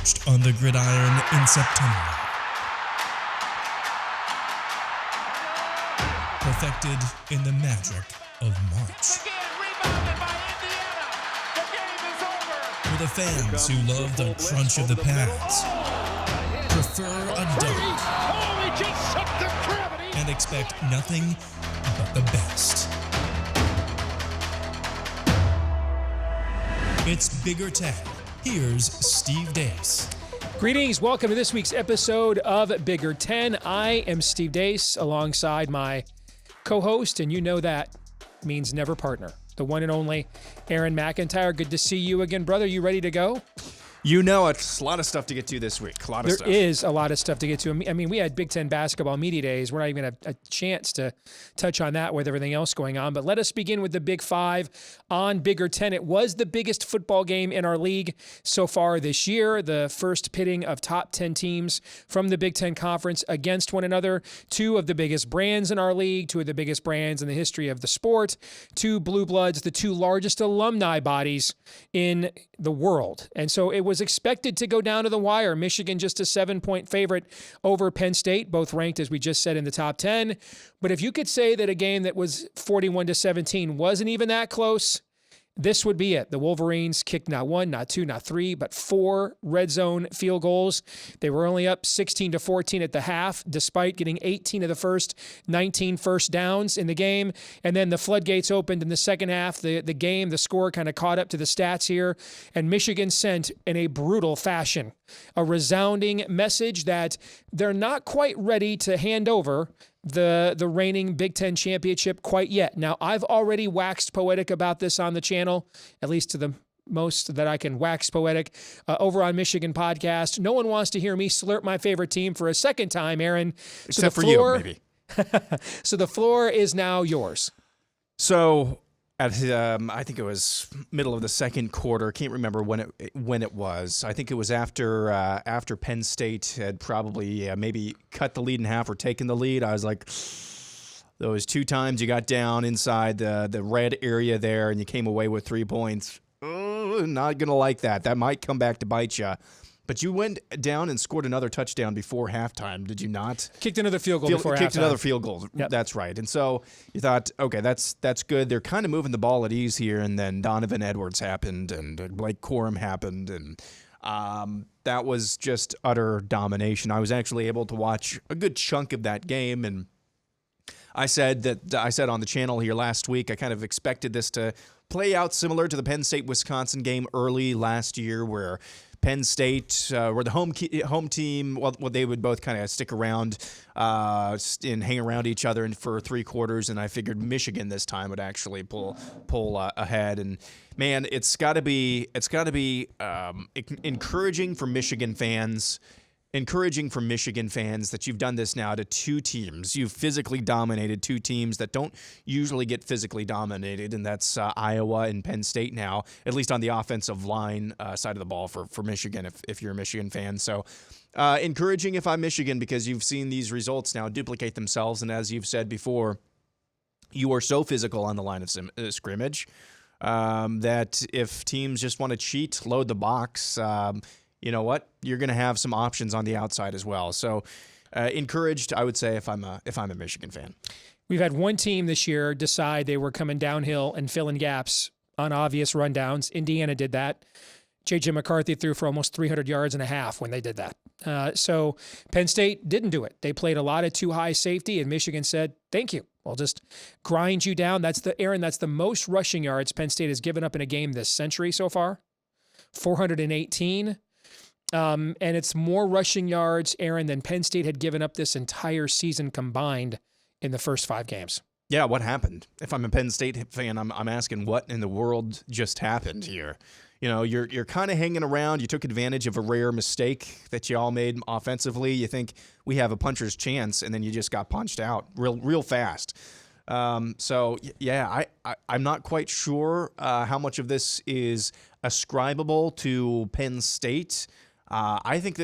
forged on the gridiron in September. Perfected in the magic of March. For the fans who love the crunch of the pads, prefer a dunk, and expect nothing but the best. It's Bigger 10. Here's Steve Dace. Greetings. Welcome to this week's episode of Bigger 10. I am Steve Dace alongside my co-host, and you know that means never partner, the one and only Aaron McIntyre. Good to see you again, brother. You ready to go? You know, it's a lot of stuff to get to this week. There is a lot of stuff to get to. I mean, we had Big Ten basketball media days. We're not even a chance to touch on that with everything else going on. But let us begin with the Big Five on Bigger 10. It was the biggest football game in our league so far this year. The first pitting of top 10 teams from the Big Ten Conference against one another. Two of the biggest brands in our league, two of the biggest brands in the history of the sport, two blue bloods, the two largest alumni bodies in the world. And so it was expected to go down to the wire. Michigan just a 7-point favorite over Penn State, both ranked, as we just said, in the top 10. But if you could say that a game that was 41-17 wasn't even that close, this would be it. The Wolverines kicked not one, not two, not three, but four red zone field goals. They were only up 16-14 at the half, despite getting 18 of the first 19 first downs in the game. And then the floodgates opened in the second half. The score kind of caught up to the stats here. And Michigan sent in a brutal fashion a resounding message that they're not quite ready to hand over the reigning Big Ten championship quite yet. Now, I've already waxed poetic about this on the channel, at least to the most that I can wax poetic, over on Michigan podcast. No one wants to hear me slurp my favorite team for a second time, Aaron. Except for you, maybe. So the floor is now yours. So at I think it was middle of the second quarter. Can't remember when it was. I think it was after Penn State had probably maybe cut the lead in half or taken the lead. I was like, those two times you got down inside the red area there and you came away with 3 points. Not gonna like that. That might come back to bite you. But you went down and scored another touchdown before halftime, did you not? Kicked another field goal before halftime. Kicked another field goal. Yep. That's right. And so you thought, okay, that's good. They're kind of moving the ball at ease here. And then Donovan Edwards happened and Blake Corum happened. And that was just utter domination. I was actually able to watch a good chunk of that game. And I said on the channel here last week, I kind of expected this to play out similar to the Penn State-Wisconsin game early last year where Penn State were the home team. Well, they would both kind of stick around and hang around each other for three quarters. And I figured Michigan this time would actually pull ahead. And man, it's got to be encouraging for Michigan fans. That you've done this now to two teams. You've physically dominated two teams that don't usually get physically dominated, and that's Iowa and Penn State now, at least on the offensive line side of the ball for Michigan, if you're a Michigan fan. So encouraging if I'm Michigan, because you've seen these results now duplicate themselves, and as you've said before, you are so physical on the line of scrimmage that if teams just want to cheat, load the box, you know what? You're going to have some options on the outside as well. So encouraged, I would say, if I'm a Michigan fan. We've had one team this year decide they were coming downhill and filling gaps on obvious rundowns. Indiana did that. J.J. McCarthy threw for almost 300 yards and a half when they did that. So Penn State didn't do it. They played a lot of too high safety, and Michigan said, thank you. We'll just grind you down. That's the most rushing yards Penn State has given up in a game this century so far. 418. And it's more rushing yards, Aaron, than Penn State had given up this entire season combined in the first 5 games. Yeah, what happened? If I'm a Penn State fan, I'm asking what in the world just happened here. You know, you're kind of hanging around. You took advantage of a rare mistake that you all made offensively. You think we have a puncher's chance, and then you just got punched out real fast. So yeah, I'm not quite sure how much of this is ascribable to Penn State. I think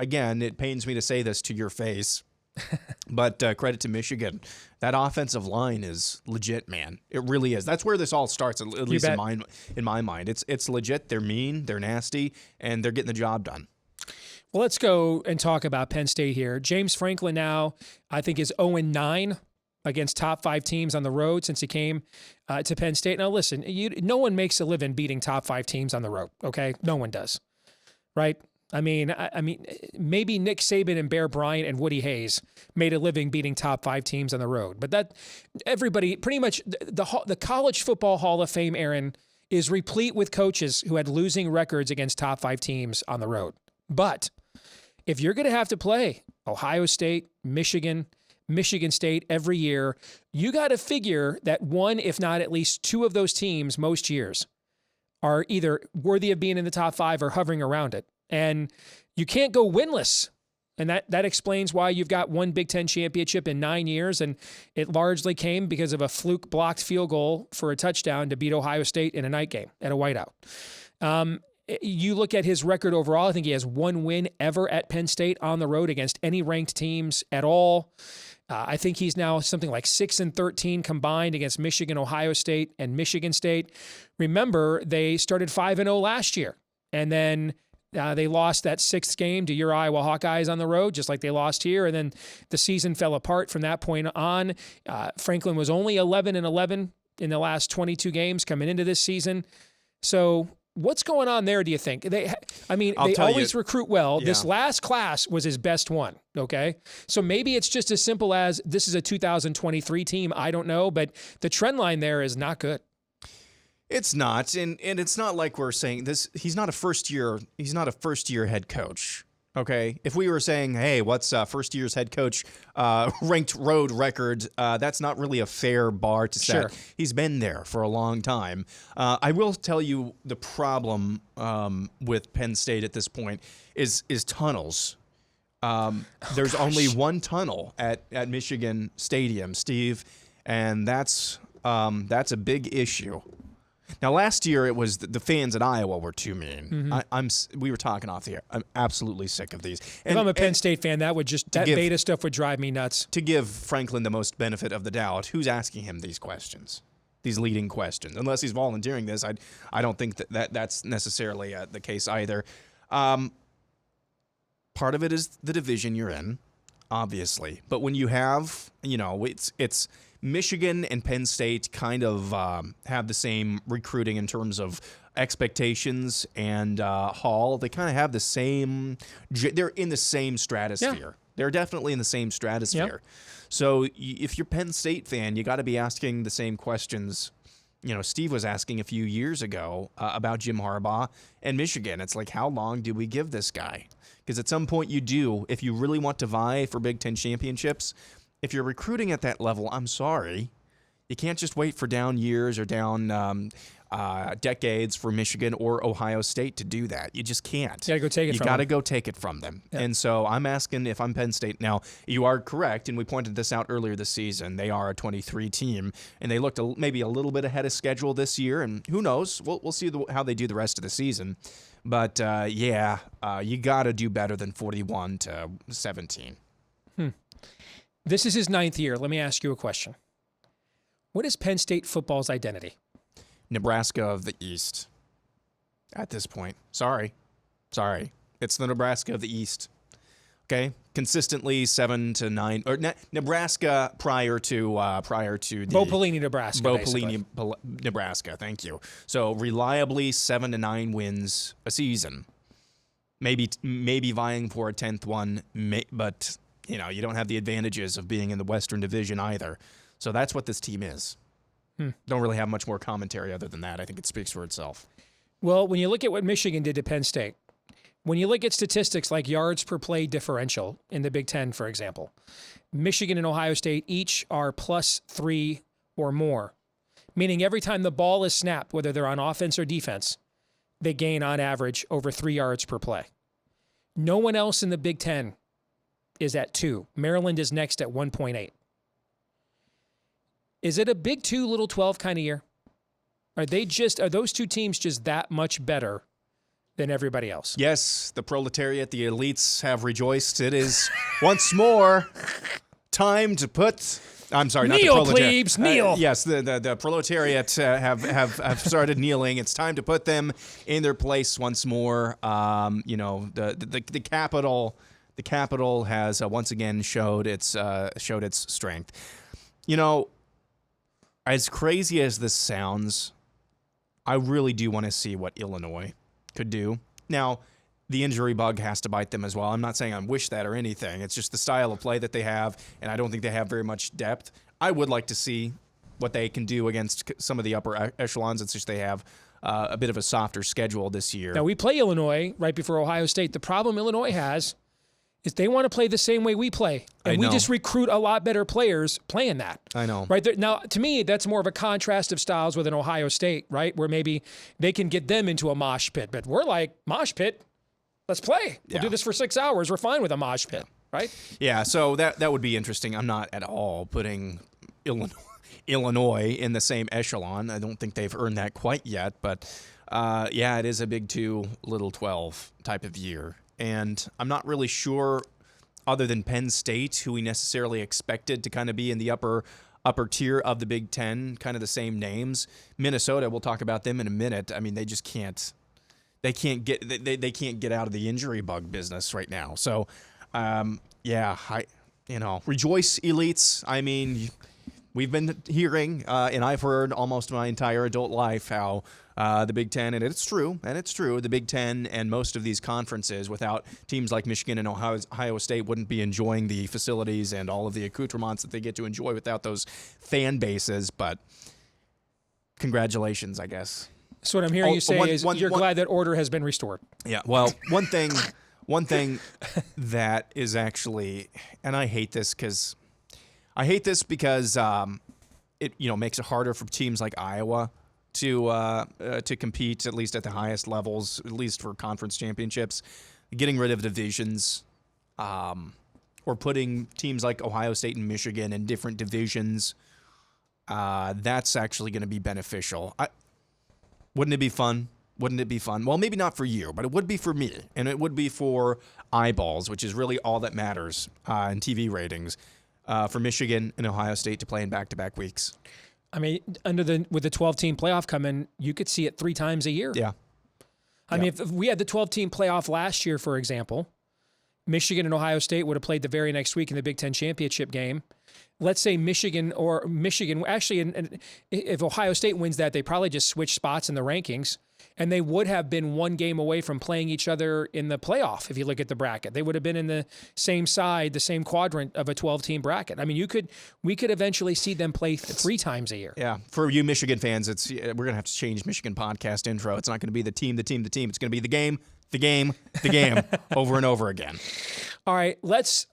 again, it pains me to say this to your face, but credit to Michigan. That offensive line is legit, man. It really is. That's where this all starts, at least in my mind. It's legit. They're mean, they're nasty, and they're getting the job done. Well, let's go and talk about Penn State here. James Franklin now, I think, is 0-9 against top 5 teams on the road since he came to Penn State. Now, listen, no one makes a living beating top 5 teams on the road, okay? No one does, right? I mean, maybe Nick Saban and Bear Bryant and Woody Hayes made a living beating top 5 teams on the road. But that everybody, pretty much the College Football Hall of Fame, Aaron, is replete with coaches who had losing records against top 5 teams on the road. But if you're going to have to play Ohio State, Michigan State every year, you got to figure that one, if not at least 2 of those teams most years are either worthy of being in the top 5 or hovering around it. And you can't go winless. And that explains why you've got one Big Ten championship in 9 years, and it largely came because of a fluke blocked field goal for a touchdown to beat Ohio State in a night game at a whiteout. You look at his record overall, I think he has 1 win ever at Penn State on the road against any ranked teams at all. I think he's now something like 6-13 combined against Michigan, Ohio State, and Michigan State. Remember, they started 5-0 last year, and then they lost that 6th game to your Iowa Hawkeyes on the road, just like they lost here. And then the season fell apart from that point on. Franklin was only 11-11 in the last 22 games coming into this season. So what's going on there, do you think? They always recruit well. Yeah. This last class was his best one, okay? So maybe it's just as simple as this is a 2023 team. I don't know, but the trend line there is not good. It's not, and it's not like we're saying this. He's not a first year head coach. Okay, if we were saying, hey, what's first year's head coach ranked road record? That's not really a fair bar to set. Sure. He's been there for a long time. I will tell you the problem with Penn State at this point is tunnels. There's only one tunnel at Michigan Stadium, Steve, and that's a big issue. Now, last year it was the fans in Iowa were too mean. Mm-hmm. We were talking off the air. I'm absolutely sick of these. If I'm a Penn State fan, that beta stuff would drive me nuts. To give Franklin the most benefit of the doubt, who's asking him these questions, these leading questions? Unless he's volunteering this, I don't think that's necessarily the case either. Part of it is the division you're in, obviously, but when you have, it's Michigan and Penn State kind of have the same recruiting in terms of expectations, and Hall, they kind of have the same, they're in the same stratosphere. Yeah. They're definitely in the same stratosphere. Yep. So if you're a Penn State fan, you got to be asking the same questions. Steve was asking a few years ago about Jim Harbaugh and Michigan. It's like, how long do we give this guy? Because at some point you do, if you really want to vie for Big Ten championships, if you're recruiting at that level, I'm sorry, you can't just wait for down years or down decades for Michigan or Ohio State to do that. You just can't. You got to go take it from them. You got to go take it from them. Yep. And so I'm asking if I'm Penn State. Now, you are correct, and we pointed this out earlier this season. They are a 23 team, and they looked maybe a little bit ahead of schedule this year, and who knows? We'll see how they do the rest of the season. But, you got to do better than 41-17. This is his 9th year. Let me ask you a question. What is Penn State football's identity? Nebraska of the East. At this point. Sorry. It's the Nebraska of the East. Okay? Consistently 7-9. Or Nebraska prior to the Bo Pelini, Nebraska. Bo Pelini, Nebraska. Thank you. So reliably 7-9 wins a season. Maybe vying for a 10th one, but you don't have the advantages of being in the Western Division either. So that's what this team is. Don't really have much more commentary other than that. I think it speaks for itself. Well, when you look at what Michigan did to Penn State, when you look at statistics like yards per play differential in the Big Ten, for example, Michigan and Ohio State each are +3 or more, meaning every time the ball is snapped, whether they're on offense or defense, they gain on average over 3 yards per play. No one else in the Big Ten is at 2. Maryland is next at 1.8. Is it a Big 2, Little 12 kind of year? Are those two teams just that much better than everybody else? Yes, the proletariat, the elites have rejoiced. It is once more time to put I'm sorry, kneel, not the proletariat. plebes, kneel. Yes, the proletariat have started kneeling. It's time to put them in their place once more. The capital has once again showed its strength. As crazy as this sounds, I really do want to see what Illinois could do. Now, the injury bug has to bite them as well. I'm not saying I wish that or anything. It's just the style of play that they have, and I don't think they have very much depth. I would like to see what they can do against some of the upper echelons. It's just they have a bit of a softer schedule this year. Now, we play Illinois right before Ohio State. The problem Illinois has is they want to play the same way we play. And we just recruit a lot better players playing that. I know. Right there. Now, to me, that's more of a contrast of styles with an Ohio State, right? Where maybe they can get them into a mosh pit. But we're like, mosh pit, let's play. We'll do this for 6 hours. We're fine with a mosh pit, right? Yeah, so that would be interesting. I'm not at all putting Illinois in the same echelon. I don't think they've earned that quite yet. But, it is a Big 2, Little 12 type of year. And I'm not really sure, other than Penn State, who we necessarily expected to kind of be in the upper tier of the Big 10, kind of the same names. Minnesota, we'll talk about them in a minute. I mean, they just can't. They can't get out of the injury bug business right now. So, rejoice, elites. I mean, we've been hearing, and I've heard almost my entire adult life how the Big Ten, and it's true, the Big Ten and most of these conferences, without teams like Michigan and Ohio State, wouldn't be enjoying the facilities and all of the accoutrements that they get to enjoy without those fan bases. But congratulations, I guess. So what I'm hearing you say is you're glad that order has been restored. Yeah. Well, one thing that is actually, and I hate this because it makes it harder for teams like Iowa to compete, at least at the highest levels, at least for conference championships. Getting rid of divisions, or putting teams like Ohio State and Michigan in different divisions, that's actually going to be beneficial. Wouldn't it be fun? Well, maybe not for you, but it would be for me, and it would be for eyeballs, which is really all that matters in TV ratings, for Michigan and Ohio State to play in back-to-back weeks. I mean, with the 12-team playoff coming, you could see it 3 times a year. Yeah. I mean, if we had the 12-team playoff last year, for example, Michigan and Ohio State would have played the very next week in the Big Ten championship game. Let's say Michigan, actually, if Ohio State wins that, they probably just switch spots in the rankings, and they would have been 1 game away from playing each other in the playoff. If you look at the bracket, they would have been in the same side, the same quadrant of a 12-team bracket. I mean, we could eventually see them play 3 times a year. Yeah, for you Michigan fans, we're gonna have to change Michigan podcast intro. It's not going to be the team. It's going to be the game, over and over again. All right,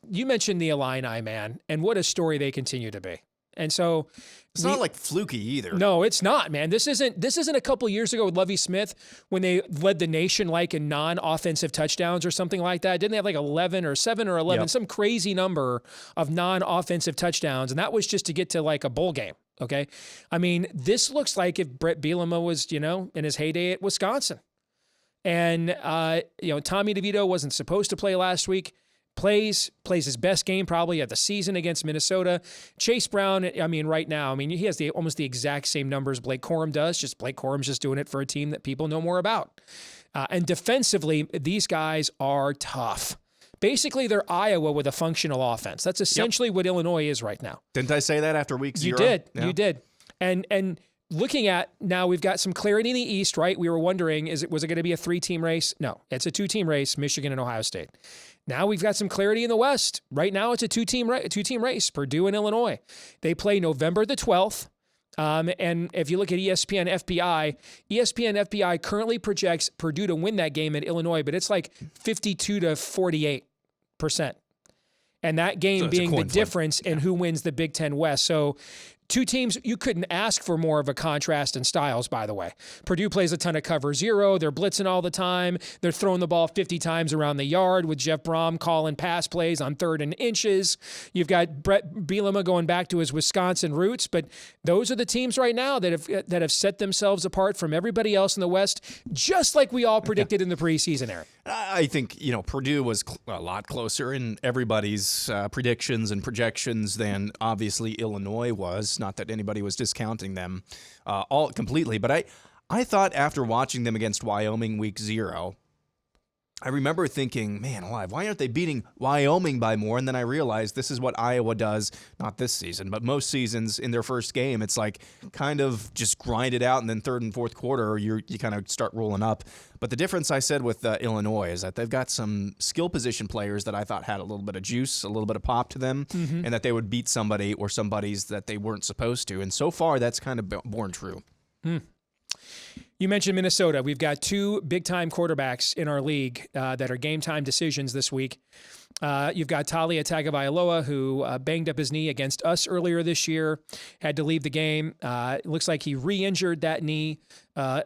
you mentioned the Illini, man, and what a story they continue to be. And so it's not like fluky either. No, it's not, man. This isn't a couple years ago with Lovie Smith when they led the nation like in non-offensive touchdowns or something like that. Didn't they have like 11 or 7 or 11, some crazy number of non-offensive touchdowns? And that was just to get to like a bowl game. Okay. I mean, this looks like if Brett Bielema was, in his heyday at Wisconsin. And, Tommy DeVito wasn't supposed to play last week. Plays his best game probably of the season against Minnesota. Chase Brown, right now, he has almost the exact same numbers Blake Corum does, just Blake Corum's just doing it for a team that people know more about. And defensively, these guys are tough. Basically, they're Iowa with a functional offense. That's essentially what Illinois is right now. Didn't I say that after week 0? You did. And looking at now, we've got some clarity in the East, right? We were wondering, was it going to be a 3-team race? No, it's a 2-team race, Michigan and Ohio State. Now we've got some clarity in the West. Right now, it's a 2-team race, Purdue and Illinois. They play November the 12th. And if you look at ESPN FPI currently projects Purdue to win that game at Illinois, but it's like 52 to 48%. And that game being the difference in who wins the Big Ten West. So 2 teams, you couldn't ask for more of a contrast in styles, by the way. Purdue plays a ton of cover 0. They're blitzing all the time. They're throwing the ball 50 times around the yard with Jeff Brom calling pass plays on 3rd and inches. You've got Brett Bielema going back to his Wisconsin roots. But those are the teams right now that have set themselves apart from everybody else in the West, just like we all predicted in the preseason, Aaron. I think, Purdue was a lot closer in everybody's predictions and projections than obviously Illinois was. Not that anybody was discounting them all completely, but I thought after watching them against Wyoming week 0, I remember thinking, man alive, why aren't they beating Wyoming by more? And then I realized this is what Iowa does, not this season, but most seasons in their first game. It's like kind of just grind it out, and then third and fourth quarter, you kind of start rolling up. But the difference I said with Illinois is that they've got some skill position players that I thought had a little bit of juice, a little bit of pop to them, and that they would beat somebody or somebody's that they weren't supposed to. And so far, that's kind of borne true. You mentioned Minnesota. We've got 2 big-time quarterbacks in our league that are game-time decisions this week. You've got Talia Tagovailoa, who banged up his knee against us earlier this year, had to leave the game. It looks like he re-injured that knee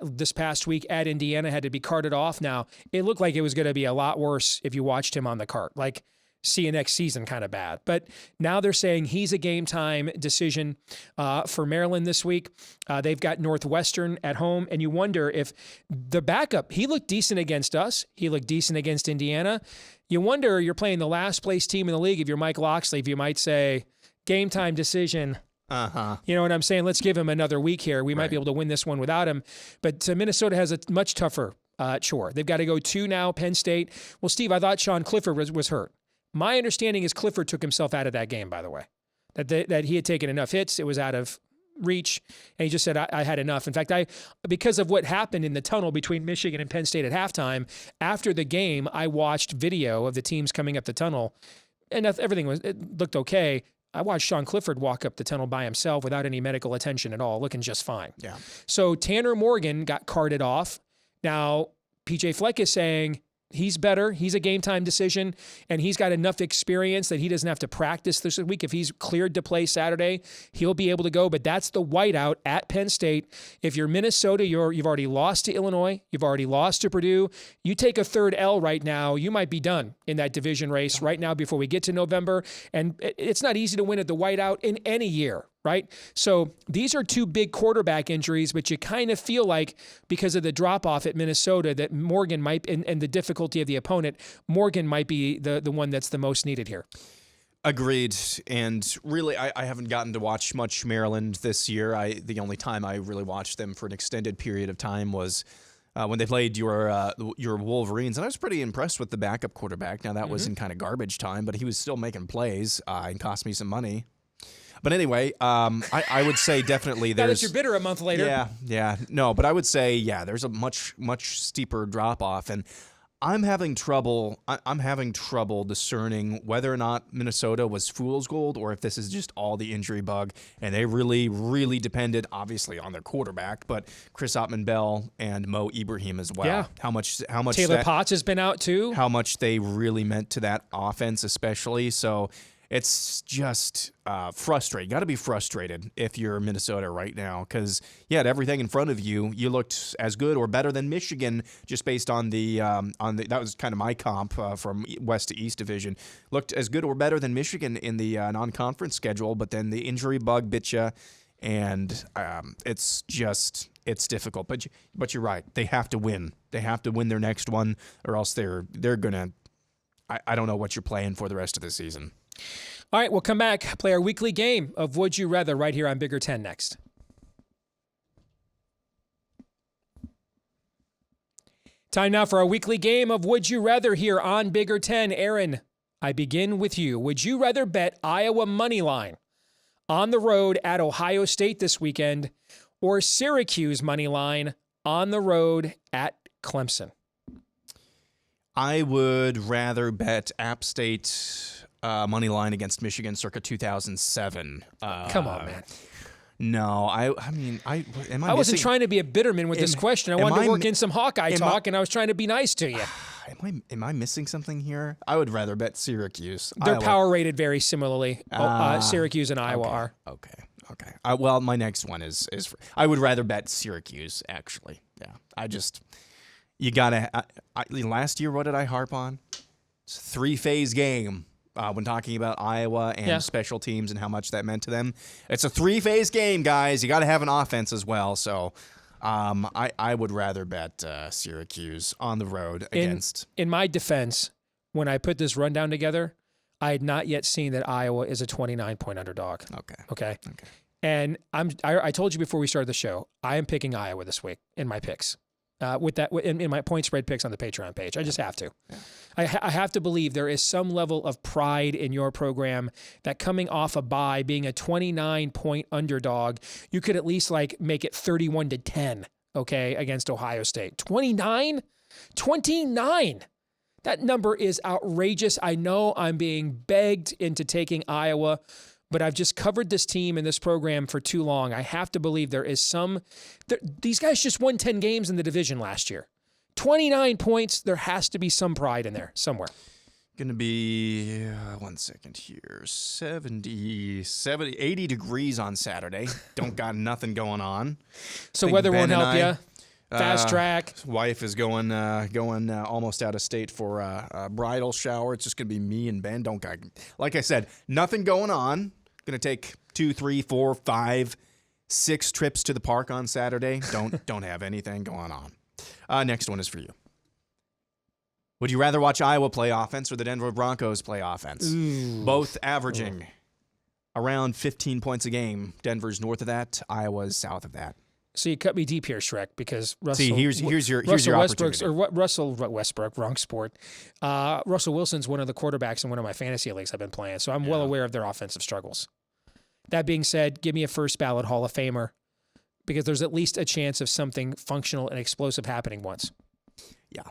this past week at Indiana, had to be carted off. Now, it looked like it was going to be a lot worse if you watched him on the cart. Like, see you next season kind of bad. But now they're saying he's a game time decision for Maryland this week. They've got Northwestern at home, and you wonder if the backup, he looked decent against us. He looked decent against Indiana. You wonder, you're playing the last place team in the league. If you're Mike Locksley, if you might say game time decision. You know what I'm saying? Let's give him another week here. We might be able to win this one without him. But Minnesota has a much tougher chore. They've got to go to now, Penn State. Well, Steve, I thought Sean Clifford was hurt. My understanding is Clifford took himself out of that game, by the way, that he had taken enough hits. It was out of reach. And he just said, I had enough. In fact, because of what happened in the tunnel between Michigan and Penn State at halftime, after the game, I watched video of the teams coming up the tunnel, and everything it looked okay. I watched Sean Clifford walk up the tunnel by himself without any medical attention at all, looking just fine. Yeah. So Tanner Morgan got carted off. Now, PJ Fleck is saying he's better. He's a game time decision, and he's got enough experience that he doesn't have to practice this week. If he's cleared to play Saturday, he'll be able to go. But that's the whiteout at Penn State. If you're Minnesota, you've already lost to Illinois. You've already lost to Purdue. You take a third L right now, you might be done in that division race right now before we get to November. And it's not easy to win at the whiteout in any year, right? So these are 2 big quarterback injuries, but you kind of feel like because of the drop-off at Minnesota that Morgan might, and the difficulty of the opponent, Morgan might be the one that's the most needed here. Agreed. And really, I haven't gotten to watch much Maryland this year. The only time I really watched them for an extended period of time was when they played your Wolverines. And I was pretty impressed with the backup quarterback. Now, that was in kind of garbage time, but he was still making plays and cost me some money. But anyway, I would say definitely there's... Now that you're bitter a month later. Yeah. No, but I would say, there's a much steeper drop-off. And I'm having trouble discerning whether or not Minnesota was fool's gold or if this is just all the injury bug. And they really, really depended, obviously, on their quarterback, but Chris Ottman-Bell and Mo Ibrahim as well. Yeah. How much Taylor Potts has been out too. How much they really meant to that offense, especially. So it's just frustrating. Got to be frustrated if you're Minnesota right now because you had everything in front of you. You looked as good or better than Michigan just based on the that was kind of my comp from West to East division. Looked as good or better than Michigan in the non-conference schedule, but then the injury bug bit you, and it's difficult. But you're right. They have to win. They have to win their next one, or else they're gonna. I don't know what you're playing for the rest of the season. All right, we'll come back, play our weekly game of Would You Rather right here on Bigger 10 next. Time now for our weekly game of Would You Rather here on Bigger 10. Aaron, I begin with you. Would you rather bet Iowa money line on the road at Ohio State this weekend or Syracuse money line on the road at Clemson? I would rather bet App State money line against Michigan circa 2007. Come on, man. No, I wasn't trying to be a bitterman with this question. I wanted to work in some Hawkeye talk, and I was trying to be nice to you. Am I missing something here? I would rather bet Syracuse. They're power rated very similarly. Syracuse and Iowa are. Okay. Well, my next one is I would rather bet Syracuse, actually. Yeah. You gotta. Last year, what did I harp on? It's a 3-phase game. When talking about Iowa and special teams and how much that meant to them. It's a 3-phase game, guys. You got to have an offense as well. So I would rather bet Syracuse on the road against. In my defense, when I put this rundown together, I had not yet seen that Iowa is a 29-point underdog. Okay. And I told you before we started the show, I am picking Iowa this week in my picks. In my point spread picks on the Patreon page. I just have to. Yeah. I have to believe there is some level of pride in your program that coming off a bye, being a 29-point underdog, you could at least make it 31-10, okay, against Ohio State. 29? 29! That number is outrageous. I know I'm being begged into taking Iowa, but I've just covered this team and this program for too long. I have to believe there is these guys just won 10 games in the division last year. 29 points, there has to be some pride in there somewhere. Going to be, 1 second here, 80 degrees on Saturday. Don't got nothing going on. So weather won't help you. Fast track. Wife is going almost out of state for a bridal shower. It's just going to be me and Ben. Like I said, nothing going on. Going to take 2, 3, 4, 5, 6 trips to the park on Saturday. Don't have anything going on. Next one is for you. Would you rather watch Iowa play offense or the Denver Broncos play offense? Ooh. Both averaging around 15 points a game. Denver's north of that. Iowa's south of that. So you cut me deep here, Shrek, because Russell. See, here's your Westbrook's opportunity. Russell Westbrook, wrong sport. Russell Wilson's one of the quarterbacks in one of my fantasy leagues I've been playing, so I'm well aware of their offensive struggles. That being said, give me a first ballot Hall of Famer, because there's at least a chance of something functional and explosive happening once. Yeah.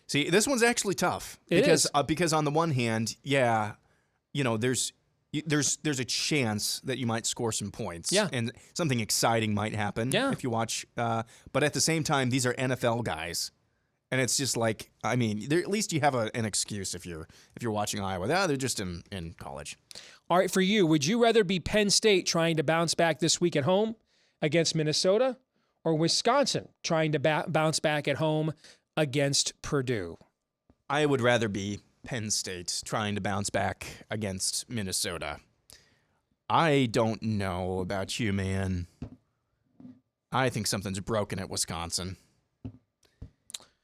See, this one's actually tough because on the one hand, there's a chance that you might score some points, and something exciting might happen if you watch. But at the same time, these are NFL guys, and it's just at least you have an excuse if you're watching Iowa. They're just in college. All right, for you, would you rather be Penn State trying to bounce back this week at home against Minnesota, or Wisconsin trying to bounce back at home against Purdue? I would rather be Penn State trying to bounce back against Minnesota. I don't know about you, man. I think something's broken at Wisconsin.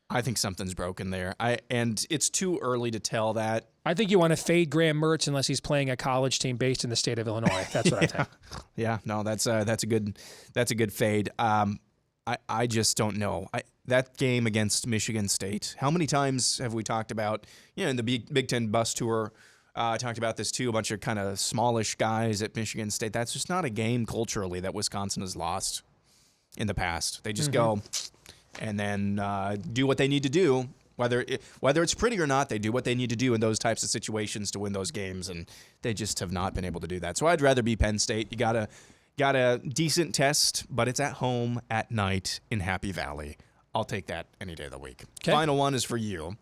I think something's broken there. And it's too early to tell that. I think you want to fade Graham Mertz unless he's playing a college team based in the state of Illinois. That's what I think. Yeah, no, that's a good fade. I just don't know. That game against Michigan State, how many times have we talked about, in the Big Ten bus tour, talked about this too, a bunch of kind of smallish guys at Michigan State. That's just not a game culturally that Wisconsin has lost in the past. They just go and then do what they need to do. Whether it's pretty or not, they do what they need to do in those types of situations to win those games, and they just have not been able to do that. So I'd rather be Penn State. You got a decent test, but it's at home at night in Happy Valley. I'll take that any day of the week. Okay. Final one is for you.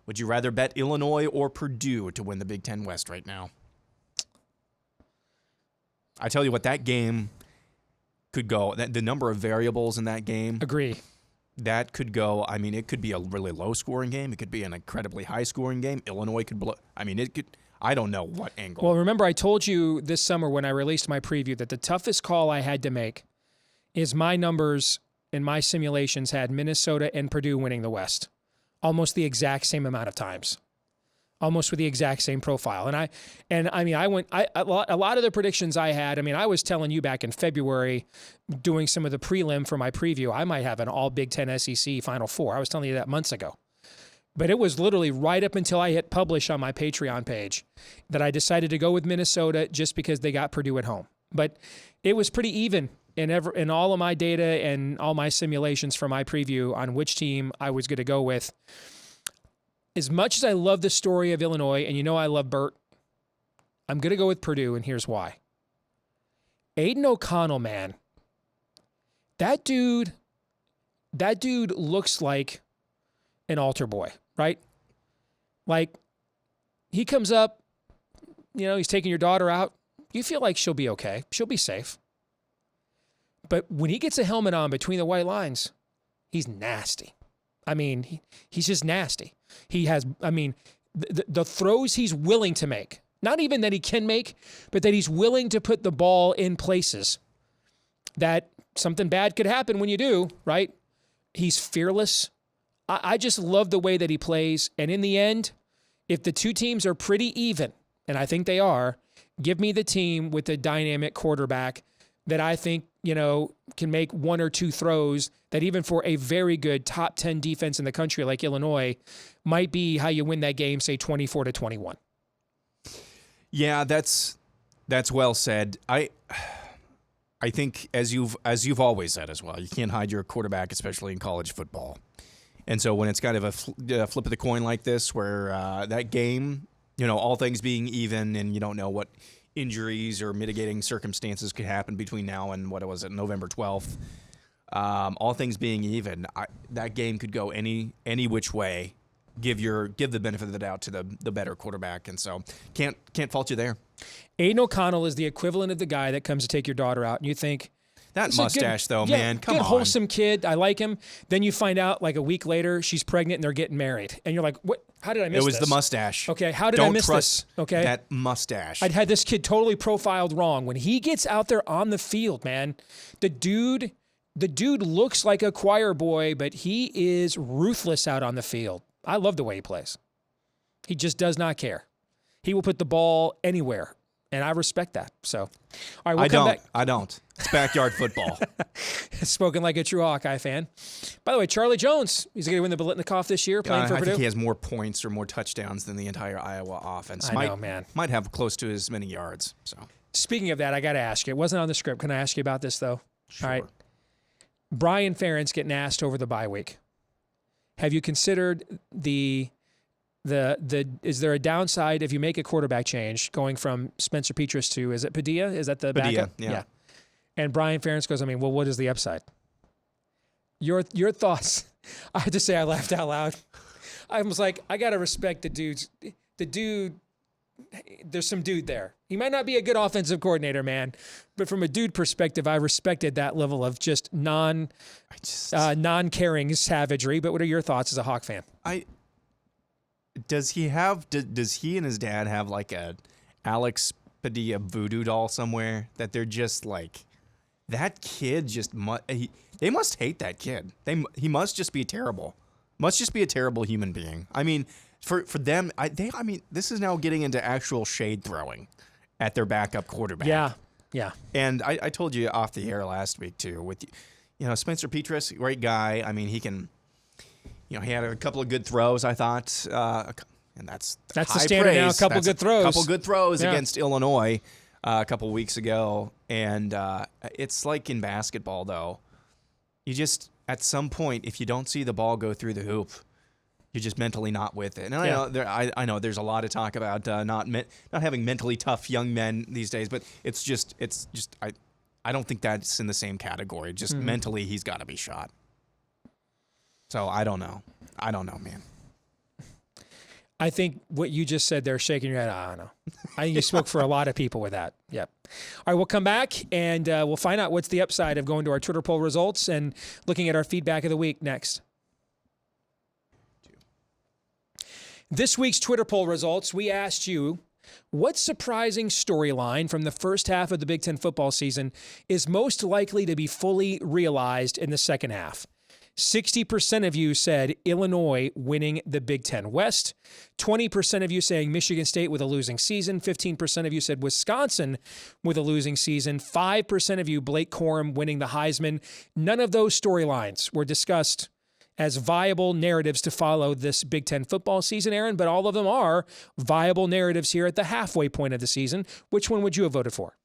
Would you rather bet Illinois or Purdue to win the Big Ten West right now? I tell you what, that game could go. The number of variables in that game. Agree. That could go. It could be a really low-scoring game. It could be an incredibly high-scoring game. Illinois could blow. It could. I don't know what angle. Well, remember I told you this summer when I released my preview that the toughest call I had to make is my numbers in my simulations had Minnesota and Purdue winning the West almost the exact same amount of times, almost with the exact same profile. A lot of the predictions I had, I was telling you back in February doing some of the prelim for my preview, I might have an all Big Ten SEC Final Four. I was telling you that months ago. But it was literally right up until I hit publish on my Patreon page that I decided to go with Minnesota just because they got Purdue at home. But it was pretty even in all of my data and all my simulations for my preview on which team I was going to go with. As much as I love the story of Illinois, and I love Burt, I'm going to go with Purdue, and here's why. Aiden O'Connell, man, that dude looks like an altar boy, right? Like, he comes up, he's taking your daughter out. You feel like she'll be okay. She'll be safe. But when he gets a helmet on between the white lines, he's nasty. He's just nasty. He has, the throws he's willing to make, not even that he can make, but that he's willing to put the ball in places that something bad could happen when you do, right? He's fearless. I just love the way that he plays. And in the end, if the two teams are pretty even, and I think they are, give me the team with a dynamic quarterback that I think, can make one or two throws that even for a very good top 10 defense in the country like Illinois might be how you win that game, say 24-21. Yeah, that's well said. I think as you've always said as well, you can't hide your quarterback, especially in college football. And so when it's kind of a flip of the coin like this, where that game, all things being even, and you don't know what injuries or mitigating circumstances could happen between now and November 12th. All things being even, that game could go any which way. Give the benefit of the doubt to the better quarterback, and so can't fault you there. Aiden O'Connell is the equivalent of the guy that comes to take your daughter out, and you think, that mustache, man, come good, on. Wholesome kid. I like him. Then you find out like a week later she's pregnant and they're getting married. And you're like, what? How did I miss this? It was the mustache. Okay, how did I miss this? Okay. That mustache. I'd had this kid totally profiled wrong. When he gets out there on the field, man, the dude looks like a choir boy, but he is ruthless out on the field. I love the way he plays. He just does not care. He will put the ball anywhere. And I respect that. So, all right, we'll come back. I don't. It's backyard football. Spoken like a true Hawkeye fan. By the way, Charlie Jones, he's going to win the Biletnikoff this year playing for Purdue. I think he has more points or more touchdowns than the entire Iowa offense. I know, man. Might have close to as many yards. So, speaking of that, I got to ask you. It wasn't on the script. Can I ask you about this, though? Sure. All right. Brian Ferentz getting asked over the bye week. Have you considered is there a downside if you make a quarterback change going from Spencer Petras to, is it Padilla? Is that the backup? Yeah. And Brian Ferentz goes, well, what is the upside? Your thoughts? I have to say I laughed out loud. I was like, I got to respect the dude, there's some dude there. He might not be a good offensive coordinator, man, but from a dude perspective, I respected that level of just non-caring savagery. But what are your thoughts as a Hawk fan? Does he and his dad have like a Alex Padilla voodoo doll somewhere that they're just like, that kid just they must hate that kid. He must just be terrible. Must just be a terrible human being. I mean, for them, this is now getting into actual shade throwing at their backup quarterback. Yeah. And I told you off the air last week too with Spencer Petras, great guy. I mean, he can. He had a couple of good throws, I thought, and that's the standard now. A couple good throws against Illinois a couple weeks ago, and it's like in basketball, though. You just at some point, if you don't see the ball go through the hoop, you're just mentally not with it. And I know there's a lot of talk about not having mentally tough young men these days, but it's just I don't think that's in the same category. Just mentally, he's got to be shot. So I don't know, man. I think what you just said there, shaking your head, I don't know. I think you spoke for a lot of people with that. Yep. All right, we'll come back and we'll find out what's the upside of going to our Twitter poll results and looking at our feedback of the week next. This week's Twitter poll results, we asked you, what surprising storyline from the first half of the Big Ten football season is most likely to be fully realized in the second half? 60% of you said Illinois winning the Big Ten West. 20% of you saying Michigan State with a losing season. 15% of you said Wisconsin with a losing season. 5% of you, Blake Corum winning the Heisman. None of those storylines were discussed as viable narratives to follow this Big Ten football season, Aaron, but all of them are viable narratives here at the halfway point of the season. Which one would you have voted for?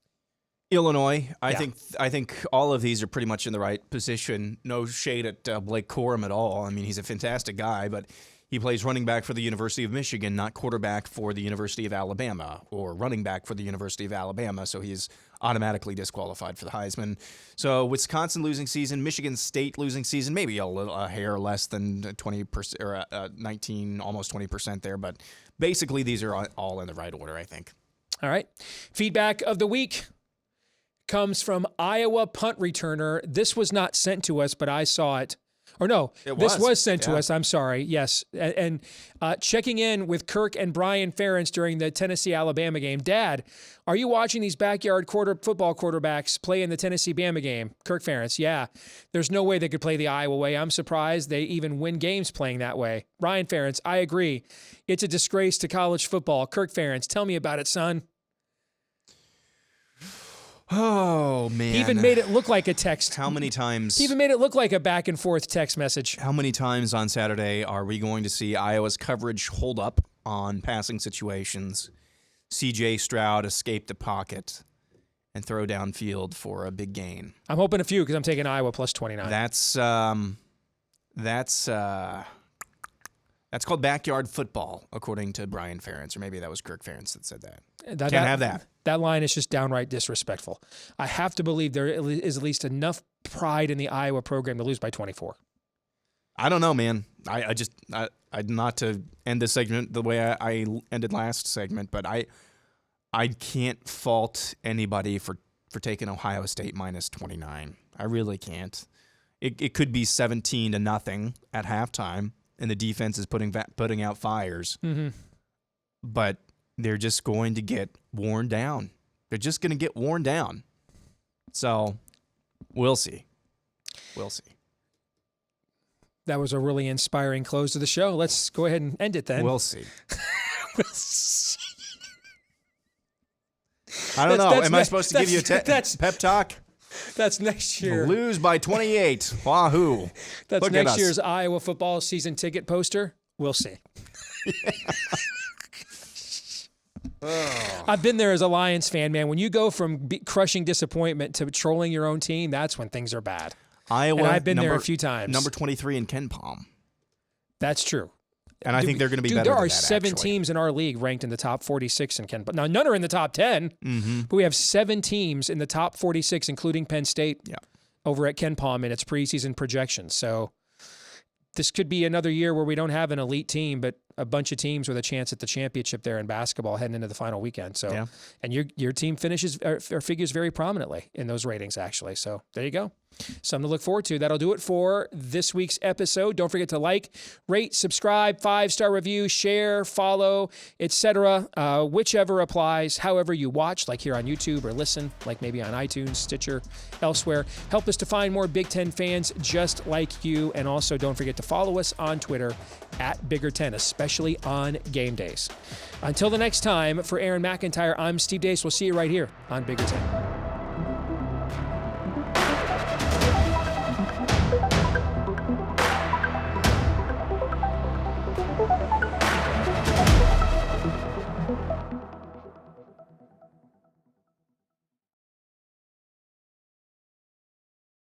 Illinois. I think all of these are pretty much in the right position. No shade at Blake Corum at all. I mean, he's a fantastic guy, but he plays running back for the University of Michigan, not quarterback for the University of Alabama or running back for the University of Alabama, so he's automatically disqualified for the Heisman. So Wisconsin losing season, Michigan State losing season, maybe a hair less than 20% or 19, almost 20% there, but basically these are all in the right order, I think. All right. Feedback of the week comes from Iowa punt returner. This was not sent to us, but I saw it Or no, this was sent to Yeah. us. I'm sorry. Yes. And checking in with Kirk and Brian Ferentz during the Tennessee-Alabama game. Dad, are you watching these backyard football quarterbacks play in the Tennessee-Bama game? Kirk Ferentz, yeah. There's no way they could play the Iowa way. I'm surprised they even win games playing that way. Brian Ferentz, I agree. It's a disgrace to college football. Kirk Ferentz, tell me about it, son. Oh, man. He even made it look like a text. How many times? He even made it look like a back and forth text message. How many times on Saturday are we going to see Iowa's coverage hold up on passing situations, C.J. Stroud escape the pocket, and throw downfield for a big gain? I'm hoping a few because I'm taking Iowa plus 29. That's called backyard football, according to Brian Ferentz, or maybe that was Kirk Ferentz that said that. Can't have that. That line is just downright disrespectful. I have to believe there is at least enough pride in the Iowa program to lose by 24. I don't know, man. I not to end this segment the way I ended last segment, but I can't fault anybody for taking Ohio State minus 29. I really can't. It could be 17-0 at halftime, and the defense is putting out fires. Mm-hmm. But they're just going to get worn down. They're just going to get worn down. So we'll see. We'll see. That was a really inspiring close to the show. Let's go ahead and end it then. We'll see. I don't know. Am I supposed to give you a pep talk? That's next year. Lose by 28. Wahoo. That's Look next year's Iowa football season ticket poster. We'll see. Oh. I've been there as a Lions fan, man. When you go from crushing disappointment to trolling your own team, that's when things are bad. Iowa, and I've been there a few times. Number 23 in Ken Palm. That's true. And I think they're going to be better there than are that, 7 actually. teams in our league ranked in the top 46 in Ken Palm. Now, none are in the top 10, but we have 7 teams in the top 46, including Penn State, over at Ken Palm in its preseason projections. So this could be another year where we don't have an elite team, but a bunch of teams with a chance at the championship there in basketball heading into the final weekend. So, and your team finishes or figures very prominently in those ratings, actually. So there you go. Something to look forward to. That'll do it for this week's episode. Don't forget to like, rate, subscribe, 5-star review, share, follow, etc. Whichever applies, however you watch, like here on YouTube, or listen, like maybe on iTunes, Stitcher, elsewhere. Help us to find more Big Ten fans just like you. And also don't forget to follow us on Twitter at Bigger Ten, especially on game days. Until the next time, for Aaron McIntyre, I'm Steve Dace. We'll see you right here on Bigger Ten.